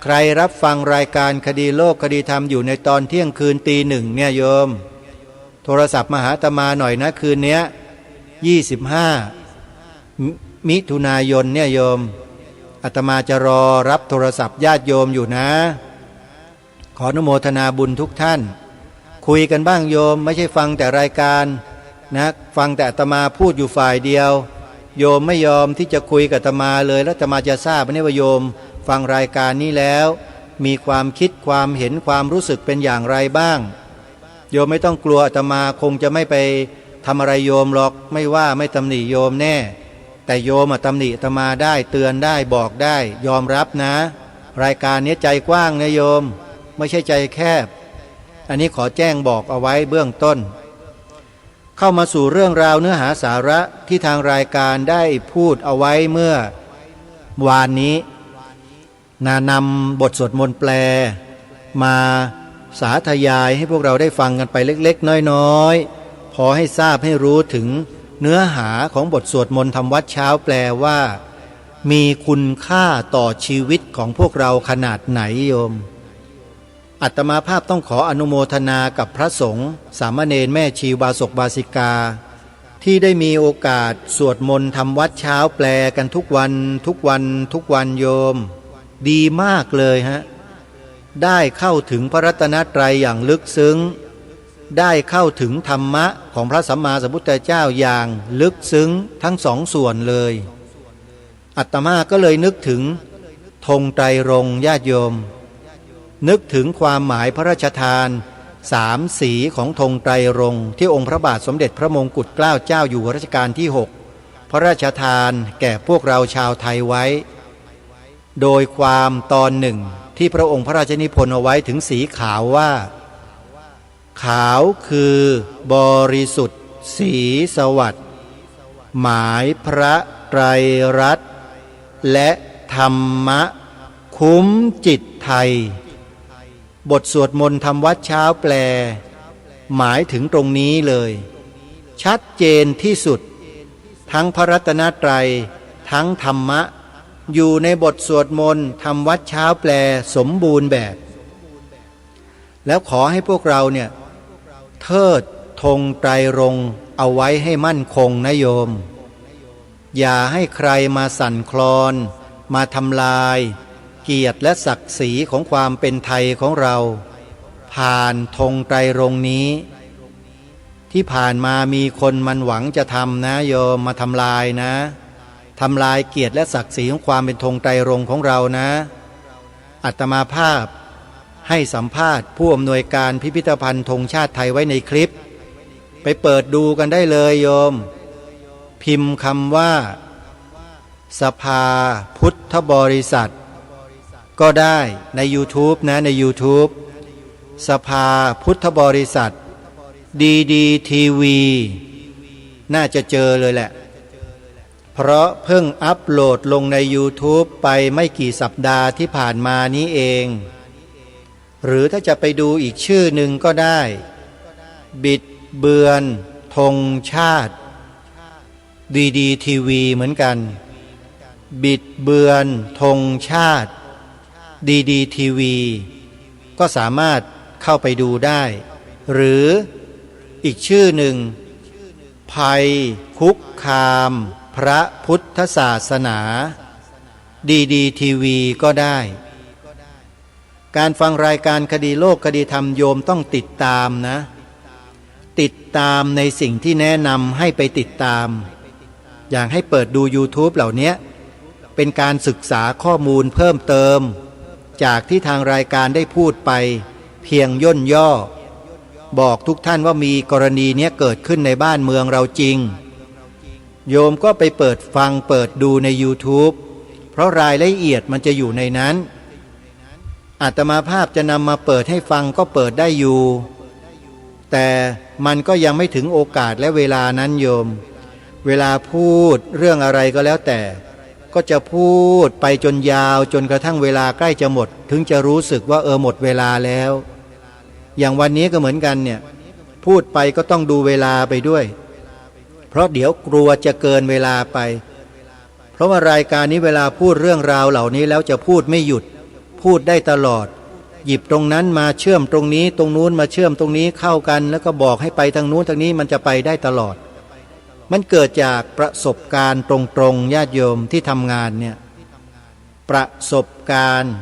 ใครรับฟังรายการคดีโลกคดีธรรมอยู่ในตอนเที่ยงคืนตีหนึ่งเนี่ยโยมโทรศัพท์มาหาอาตมาหน่อยนะคืนนี้25 มิถุนายนเนี่ยโยมอาตมาจะรอรับโทรศัพท์ญาติโยมอยู่นะขออนุโมทนาบุญทุกท่านคุยกันบ้างโยมไม่ใช่ฟังแต่รายการนะฟังแต่อาตมาพูดอยู่ฝ่ายเดียวโยมไม่ยอมที่จะคุยกับอาตมาเลยแล้วอาตมาจะทราบไหมว่าโยมฟังรายการนี้แล้วมีความคิดความเห็นความรู้สึกเป็นอย่างไรบ้างโยมไม่ต้องกลัวอาตมาคงจะไม่ไปทำอะไรโยมหรอกไม่ว่าไม่ตำหนิโยมแน่แต่โยมตำหนิอาตมาได้เตือนได้บอกได้ยอมรับนะรายการนี้ใจกว้างนะโยมไม่ใช่ใจแคบอันนี้ขอแจ้งบอกเอาไว้เบื้องต้นเข้ามาสู่เรื่องราวเนื้อหาสาระที่ทางรายการได้พูดเอาไว้เมื่อวานนี้นำบทสวดมนต์แปลมาสาธยายให้พวกเราได้ฟังกันไปเล็กๆน้อยๆพอให้ทราบให้รู้ถึงเนื้อหาของบทสวดมนต์ทำวัดเช้าแปลว่ามีคุณค่าต่อชีวิตของพวกเราขนาดไหนโยมอาตมาภาพต้องขออนุโมทนากับพระสงฆ์สามเณรแม่ชีบาศกบาสิกาที่ได้มีโอกาสสวดมนต์ทำวัดเช้าแปลกันทุกวันโยมดีมากเลยฮะได้เข้าถึงพระรัตนตรัยอย่างลึกซึ้งได้เข้าถึงธรรมะของพระสัมมาสัมพุทธเจ้าอย่างลึกซึ้งทั้งสองส่วนเลยอาตมาก็เลยนึกถึงธงไตรรงค์ญาติโยมนึกถึงความหมายพระราชทาน3 สีของธงไตรรงค์ที่องค์พระบาทสมเด็จพระมงกุฎเกล้าเจ้าอยู่หัวรัชกาลที่6พระราชทานแก่พวกเราชาวไทยไว้โดยความตอนหนึ่งที่พระองค์พระราชนิพนธ์เอาไว้ถึงสีขาวว่าขาวคือบริสุทธิ์สีสวัสดิ์หมายพระไตรรัตน์และธรรมะคุ้มจิตไทยบทสวดมนต์ทำวัดเช้าแปลหมายถึงตรงนี้เลยชัดเจนที่สุดทั้งพระรัตนตรัยทั้งธรรมะอยู่ในบทสวดมนต์ทำวัดเช้าแปลสมบูรณ์แบบแล้วขอให้พวกเราเนี่ยเทิดธงไตรรงค์เอาไว้ให้มั่นคงนะโยมอย่าให้ใครมาสั่นคลอนมาทำลายเกียรติและศักดิ์ศรีของความเป็นไทยของเราผ่านธงไตรรงค์นี้ที่ผ่านมามีคนมันหวังจะทำนะโยมมาทำลายนะทำลายเกียรติและศักดิ์ศรีของความเป็นธงไตรรงค์ของเรานะอาตมาภาพให้สัมภาษณ์ผู้อำนวยการพิพิธภัณฑ์ธงชาติไทยไว้ในคลิปไปเปิดดูกันได้เลยโยมพิมพ์คำว่าสภาพุทธบริษัทก็ได้ใน YouTube นะใน YouTube สภาพุทธบริษัทดีทีวีน่าจะเจอเลยแหละเพราะเพิ่งอัปโหลดลงใน YouTube ไปไม่กี่สัปดาห์ที่ผ่านมานี้เองหรือถ้าจะไปดูอีกชื่อหนึ่งก็ได้บิดเบือนธงชาติดีทีวีเหมือนกันบิดเบือนธงชาติดีทีวีก็สามารถเข้าไปดูได้หรืออีกชื่อหนึ่งภัยคุกคามพระพุทธศาสนาดีทีวีก็ได้การฟังรายการคดีโลกคดีธรรมโยมต้องติดตามนะติดตามในสิ่งที่แนะนำให้ไปติดตามอย่างให้เปิดดู YouTube เหล่านี้เป็นการศึกษาข้อมูลเพิ่มเติมจากที่ทางรายการได้พูดไปเพียงย่นย่อบอกทุกท่านว่ามีกรณีนี้เกิดขึ้นในบ้านเมืองเราจริงโยมก็ไปเปิดฟังเปิดดูใน YouTube เพราะรายละเอียดมันจะอยู่ในนั้น อาตมาภาพจะนำมาเปิดให้ฟังก็เปิดได้อยู่แต่มันก็ยังไม่ถึงโอกาสและเวลานั้นโยมเวลาพูดเรื่องอะไรก็แล้วแต่ก็จะพูดไปจนยาวจนกระทั่งเวลาใกล้จะหมดถึงจะรู้สึกว่าหมดเวลาแล้วอย่างวันนี้ก็เหมือนกันเนี่ยพูดไปก็ต้องดูเวลาไปด้วยเพราะเดี๋ยวกลัวจะเกินเวลาไปเพราะว่ารายการนี้เวลาพูดเรื่องราวเหล่านี้แล้วจะพูดไม่หยุดพูดได้ตลอดหยิบตรงนั้นมาเชื่อมตรงนี้ตรงนู้นมาเชื่อมตรงนี้เข้ากันแล้วก็บอกให้ไปทางนู้นทางนี้มันจะไปได้ตลอดมันเกิดจากประสบการณ์ตรงๆญาติโยมที่ทำงานเนี่ยประสบการณ์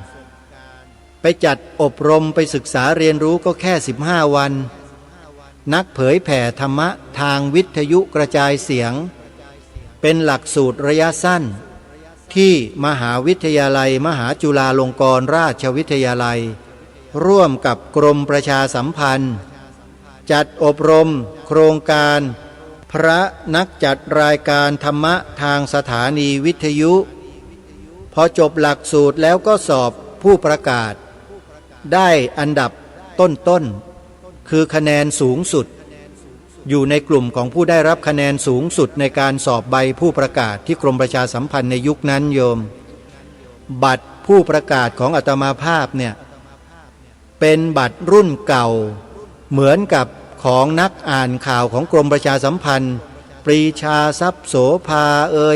ไปจัดอบรมไปศึกษาเรียนรู้ก็แค่15 วันนักเผยแผ่ธรรมะทางวิทยุกระจายเสียงเป็นหลักสูตรระยะสั้นที่มหาวิทยาลัยมหาจุฬาลงกรณราชวิทยาลัยร่วมกับกรมประชาสัมพันธ์จัดอบรมโครงการพระนักจัดรายการธรรมะทางสถานีวิทยุพอจบหลักสูตรแล้วก็สอบผู้ประกาศได้อันดับต้นๆคือคะแนนสูงสุดอยู่ในกลุ่มของผู้ได้รับคะแนนสูงสุดในการสอบใบผู้ประกาศที่กรมประชาสัมพันธ์ในยุคนั้นโยมบัตรผู้ประกาศของอาตมาภาพเนี่ยเป็นบัตรรุ่นเก่าเหมือนกับของนักอ่านข่าวของกรมประชาสัมพันธ์ปรีชาทรัพย์โสภา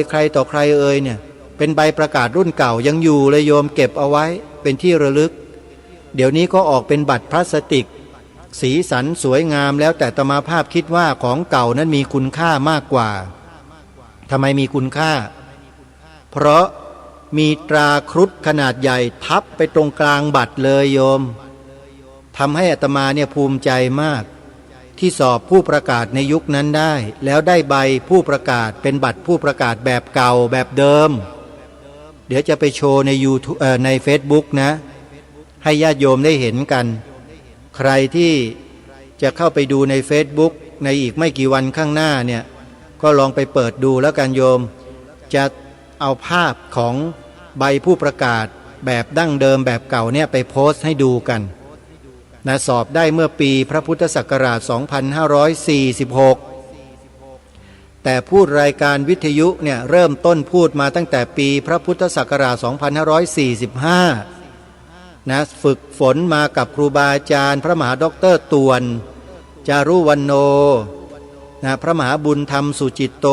ใครต่อใครเนี่ยเป็นใบประกาศรุ่นเก่ายังอยู่เลยโยมเก็บเอาไว้เป็นที่ระลึกเดี๋ยวนี้ก็ออกเป็นบัตรพลาสติกสีสันสวยงามแล้วแต่อาตมาภาพคิดว่าของเก่านั้นมีคุณค่ามากกว่าทำไมมีคุณค่าเพราะมีตราครุฑขนาดใหญ่ทับไปตรงกลางบัตรเลยโยมทำให้อาตมาเนี่ยภูมิใจมากที่สอบผู้ประกาศในยุคนั้นได้แล้วได้ใบผู้ประกาศเป็นบัตรผู้ประกาศแบบเก่าแบบเดิมเดี๋ยวจะไปโชว์ใน YouTube ใน Facebook นะให้ญาติโยมได้เห็นกันใครที่จะเข้าไปดูใน Facebook ในอีกไม่กี่วันข้างหน้าเนี่ยก็ลองไปเปิดดูแล้วกันโยมจะเอาภาพของใบผู้ประกาศแบบดั้งเดิมแบบเก่าเนี่ยไปโพสต์ให้ดูกันนะสอบได้เมื่อปีพระพุทธศักราช 2546 แต่พูดรายการวิทยุเนี่ยเริ่มต้นพูดมาตั้งแต่ปีพระพุทธศักราช 2545 นะฝึกฝนมากับครูบาอาจารย์พระมหาด็อกเตอร์ตวนจารุวรรณโนนะพระมหาบุญธรรมสุจิตโต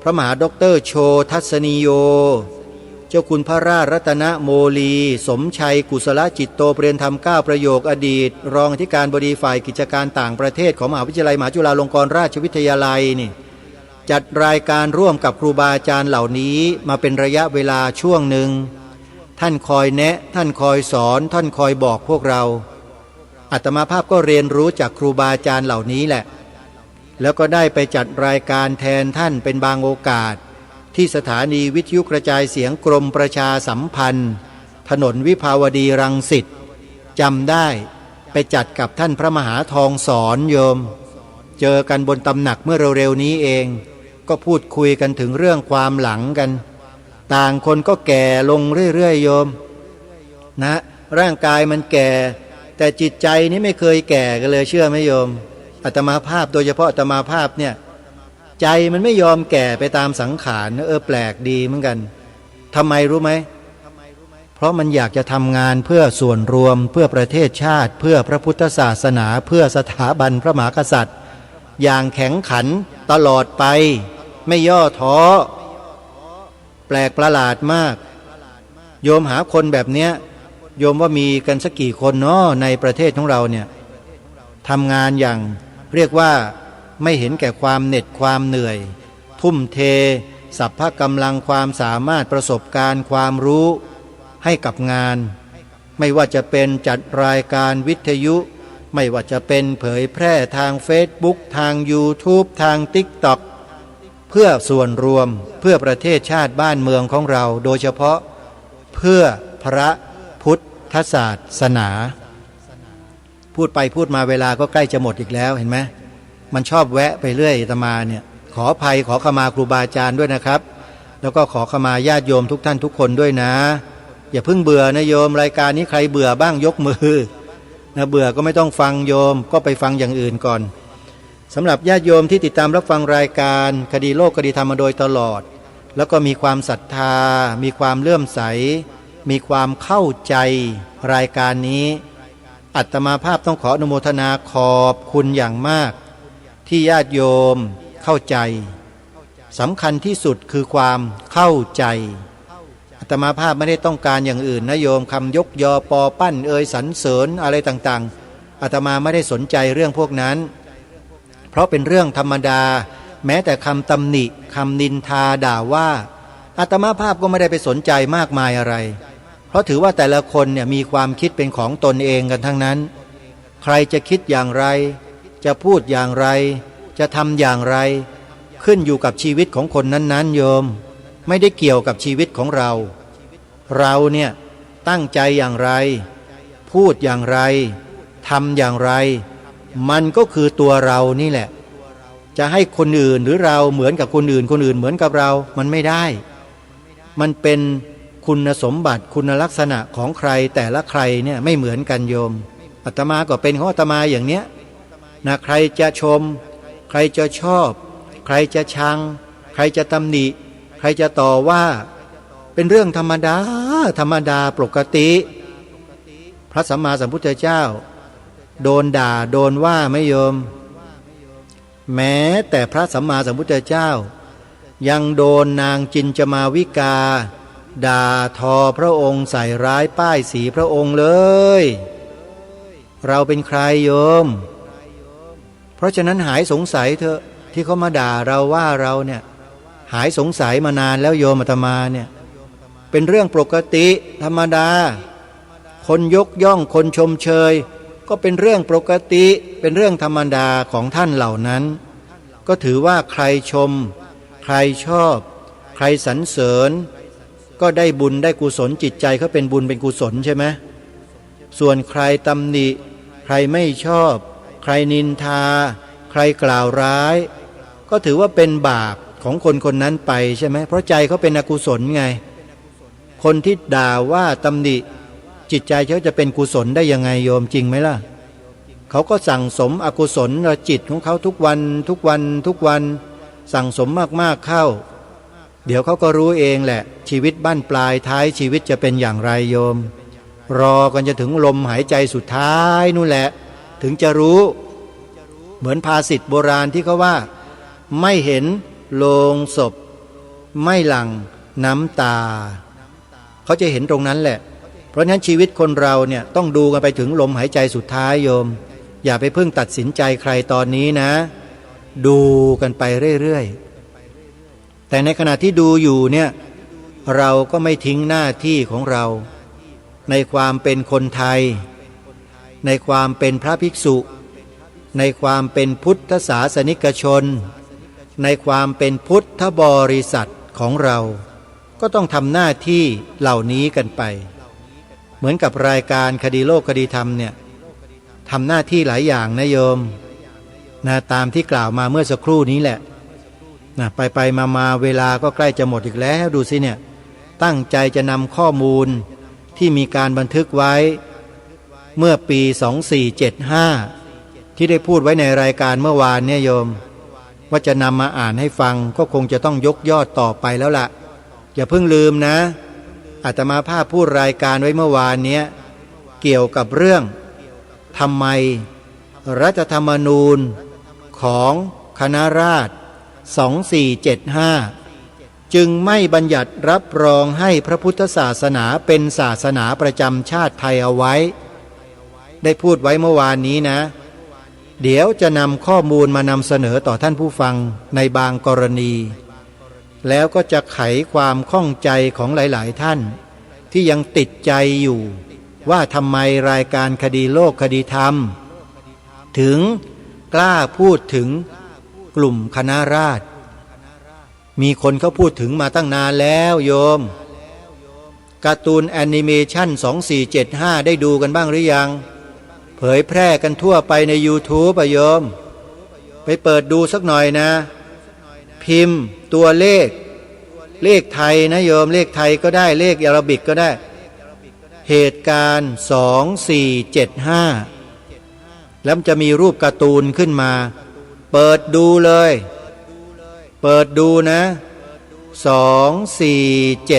พระมหาด็อกเตอร์โชทัศนีโยเจ้าคุณพระราชรัตนโมลีสมชัยกุศลจิตโตเปรียนธรรม9ประโยคอดีตรองอธิการบดีฝ่ายกิจการต่างประเทศของมหาวิทยาลัยมหาจุฬาลงกรณราชวิทยาลัยนี่จัดรายการร่วมกับครูบาอาจารย์เหล่านี้มาเป็นระยะเวลาช่วงหนึ่งท่านคอยแนะท่านคอยสอนท่านคอยบอกพวกเราอาตมาภาพก็เรียนรู้จากครูบาอาจารย์เหล่านี้แหละแล้วก็ได้ไปจัดรายการแทนท่านเป็นบางโอกาสที่สถานีวิทยุกระจายเสียงกรมประชาสัมพันธ์ถนนวิภาวดีรังสิตจำได้ไปจัดกับท่านพระมหาทองสอนโยมเจอกันบนตำหนักเมื่อเร็วๆนี้เองก็พูดคุยกันถึงเรื่องความหลังกันต่างคนก็แก่ลงเรื่อยๆโยมนะร่างกายมันแก่แต่จิตใจนี้ไม่เคยแก่กันเลยเชื่อไหมโยมอาตมาภาพโดยเฉพาะอาตมาภาพเนี่ยใจมันไม่ยอมแก่ไปตามสังขารแปลกดีเหมือนกันทำไมรู้ไหมเพราะมันอยากจะทำงานเพื่อส่วนรวมเพื่อประเทศชาติเพื่อพระพุทธศาสนาเพื่อสถาบันพระมหากษัตริย์อย่างแข็งขันตลอดไปไม่ย่อท้อแปลกประหลาดมากโยมหาคนแบบเนี้ยโยมว่ามีกันสักกี่คนเนาะในประเทศของเราเนี่ยทำงานอย่างเรียกว่าไม่เห็นแก่ความเหน็ดความเหนื่อยทุ่มเทสัพพะกำลังความสามารถประสบการณ์ความรู้ให้กับงานไม่ว่าจะเป็นจัดรายการวิทยุไม่ว่าจะเป็นเผยแพร่ทาง Facebook ทาง YouTube ทาง TikTok เพื่อส่วนรวมเพื่อประเทศชาติบ้านเมืองของเราโดยเฉพาะเพื่อพระพุทธศาสนาพูดไปพูดมาเวลาก็ใกล้จะหมดอีกแล้วเห็นไหมมันชอบแวะไปเรื่อยอาตมาเนี่ยขออภัยขอขมาครูบาอาจารย์ด้วยนะครับแล้วก็ขอขมาญาติโยมทุกท่านทุกคนด้วยนะ อย่าเพิ่งเบื่อนะโยมรายการนี้ใครเบื่อบ้างยกมือนะเบื่อก็ไม่ต้องฟังโยมก็ไปฟังอย่างอื่นก่อนสำหรับญาติโยมที่ติดตามรับฟังรายการคดีโลกคดีธรรมมาโดยตลอดแล้วก็มีความศรัทธามีความเลื่อมใสมีความเข้าใจรายการนี้อาตมาภาพต้องขออนุโมทนาขอบคุณอย่างมากที่ญาติโยมเข้าใจสำคัญที่สุดคือความเข้าใจอาตมาภาพไม่ได้ต้องการอย่างอื่นนะโยมคำยกยอปอปั้นสรรเสริญอะไรต่างๆอาตมาไม่ได้สนใจเรื่องพวกนั้นเพราะเป็นเรื่องธรรมดาแม้แต่คำตำหนิคำนินทาด่าว่าอาตมาภาพก็ไม่ได้ไปสนใจมากมายอะไรเพราะถือว่าแต่ละคนเนี่ยมีความคิดเป็นของตนเองกันทั้งนั้นใครจะคิดอย่างไรจะพูดอย่างไรจะทำอย่างไรขึ้นอยู่กับชีวิตของคนนั้นๆโยมไม่ได้เกี่ยวกับชีวิตของเราเราเนี่ยตั้งใจอย่างไรพูดอย่างไรทำอย่างไรมันก็คือตัวเรานี่แหละจะให้คนอื่นหรือเราเหมือนกับคนอื่นคนอื่นเหมือนกับเรามันไม่ได้มันเป็นคุณสมบัติคุณลักษณะของใครแต่ละใครเนี่ยไม่เหมือนกันโยมอาตมาก็เป็นของอาตมาอย่างเนี้ยนะใครจะชมใครจะชอบใครจะชังใครจะตำหนิใครจะต่อว่าเป็นเรื่องธรรมดาธรรมดาปกติพระสัมมาสัมพุทธเจ้าโดนด่าโดนว่าไม่โยมแม้แต่พระสัมมาสัมพุทธเจ้ายังโดนนางจินจมาวิกาด่าทอพระองค์ใส่ร้ายป้ายสีพระองค์เลยเราเป็นใครโยมเพราะฉะนั้นหายสงสัยเถอะที่เขามาด่าเราว่าเราเนี่ยหายสงสัยมานานแล้วโยมอาตมาเนี่ยเป็นเรื่องปกติธรรมดาคนยกย่องคนชมเชยก็เป็นเรื่องปกติเป็นเรื่องธรรมดาของท่านเหล่านั้นก็ถือว่าใครชมใครชอบใครสรรเสริญก็ได้บุญได้กุศลจิตใจเขาเป็นบุญเป็นกุศลใช่ไหมส่วนใครตำหนิใครไม่ชอบใครนินทาใครกล่าวร้ายก็ถือว่าเป็นบาปของคนคนนั้นไปใช่ไหมเพราะใจเขาเป็นอกุศลไงคนที่ด่าว่าตำหนิจิตใจเขาจะเป็นกุศลได้ยังไงโยมจริงไหมล่ะเขาก็สั่งสมอกุศลจิตของเขาทุกวันทุกวันทุกวันสั่งสมมากๆเข้าเดี๋ยวเขาก็รู้เองแหละชีวิตบั้นปลายท้ายชีวิตจะเป็นอย่างไรโยมรอกันจะถึงลมหายใจสุดท้ายนู่นแหละถึงจะรู้เหมือนภาษิตโบราณที่เขาว่าไม่เห็นโลงศพไม่หลั่งน้ำตาเขาจะเห็นตรงนั้นแหละเพราะฉะนั้นชีวิตคนเราเนี่ยต้องดูกันไปถึงลมหายใจสุดท้ายโยมอย่าไปเพิ่งตัดสินใจใครตอนนี้นะดูกันไปเรื่อยๆแต่ในขณะที่ดูอยู่เนี่ยเราก็ไม่ทิ้งหน้าที่ของเราในความเป็นคนไทยในความเป็นพระภิกษุในความเป็นพุทธศาสนิกชนในความเป็นพุทธบริษัทของเราก็ต้องทำหน้าที่เหล่านี้กันไปเหมือนกับรายการคดีโลกคดีธรรมเนี่ยทำหน้าที่หลายอย่างนะโยมนะตามที่กล่าวมาเมื่อสักครู่นี้แหละนะไปมาเวลาก็ใกล้จะหมดอีกแล้วดูสิเนี่ยตั้งใจจะนำข้อมูลที่มีการบันทึกไว้เมื่อปี2475ที่ได้พูดไว้ในรายการเมื่อวานเนี่ยโยมว่าจะนำมาอ่านให้ฟังก็คงจะต้องยกยอดต่อไปแล้วล่ะอย่าเพิ่งลืมนะอาตมาภาพพูดรายการไว้เมื่อวานเนี้ยเกี่ยวกับเรื่องทำไมรัฐธรรมนูญของคณะราษฎร2475จึงไม่บัญญัติรับรองให้พระพุทธศาสนาเป็นศาสนาประจำชาติไทยเอาไว้ได้พูดไว้เมื่อวานนี้นะเดี๋ยวจะนำข้อมูลมานำเสนอต่อท่านผู้ฟังในบางกรณีแล้วก็จะไขความข้องใจของหลายๆท่านที่ยังติดใจอยู่ว่าทำไมรายการคดีโลกคดีธรรมถึงกล้าพูดถึงกลุ่มคณะราษฎรมีคนเขาพูดถึงมาตั้งนานแล้วโยมการ์ตูนแอนิเมชั่น2475ได้ดูกันบ้างหรือยังเผยแพร่กันทั่วไปใน YouTube โยมไปเปิดดูสักหน่อยนะพิมพ์ตัวเลขไทยนะโยมเลขไทยก็ได้เลขอาราบิกก็ได้ เหตุการณ์2475แล้วจะมีรูปการ์ตูนขึ้นมาเปิดดูเลยเปิดดูนะ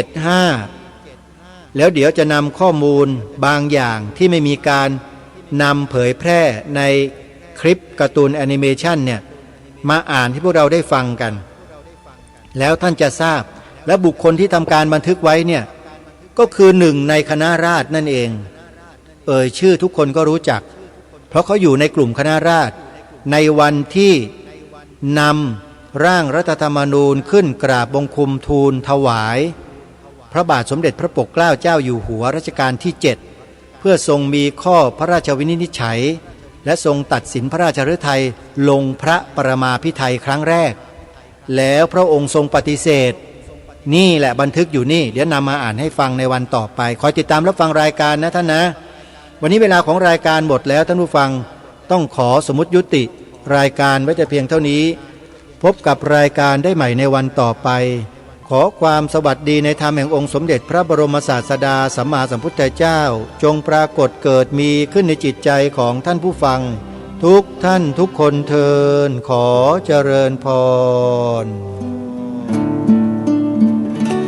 2475แล้วเดี๋ยวจะนำข้อมูลบางอย่างที่ไม่มีการนำเผยแพร่ในคลิปการ์ตูนแอนิเมชันเนี่ยมาอ่านให้พวกเราได้ฟังกันแล้วท่านจะทราบและบุคคลที่ทำการบันทึกไว้เนี่ยก็คือหนึ่งในคณะราษฎรนั่นเองชื่อทุกคนก็รู้จักเพราะเขาอยู่ในกลุ่มคณะราษฎรในวันที่นำร่างรัฐธรรมนูญขึ้นกราบบังคมทูลถวายพระบาทสมเด็จพระปกเกล้าเจ้าอยู่หัวรัชกาลที่7เพื่อทรงมีข้อพระราชวินิจฉัยและทรงตัดสินพระราชฤทัยลงพระปรมาภิไธยครั้งแรกแล้วพระองค์ทรงปฏิเสธนี่แหละบันทึกอยู่นี่เดี๋ยวนำมาอ่านให้ฟังในวันต่อไปคอยติดตามรับฟังรายการนะท่านนะวันนี้เวลาของรายการหมดแล้วท่านผู้ฟังต้องขอสมมุติยุติรายการไว้แต่เพียงเท่านี้พบกับรายการได้ใหม่ในวันต่อไปขอความสวัสดีในธรรมแห่งองค์สมเด็จพระบรมศาสดาสัมมาสัมพุทธเจ้าจงปรากฏเกิดมีขึ้นในจิตใจของท่านผู้ฟังทุกท่านทุกคนเทินขอเจริญพร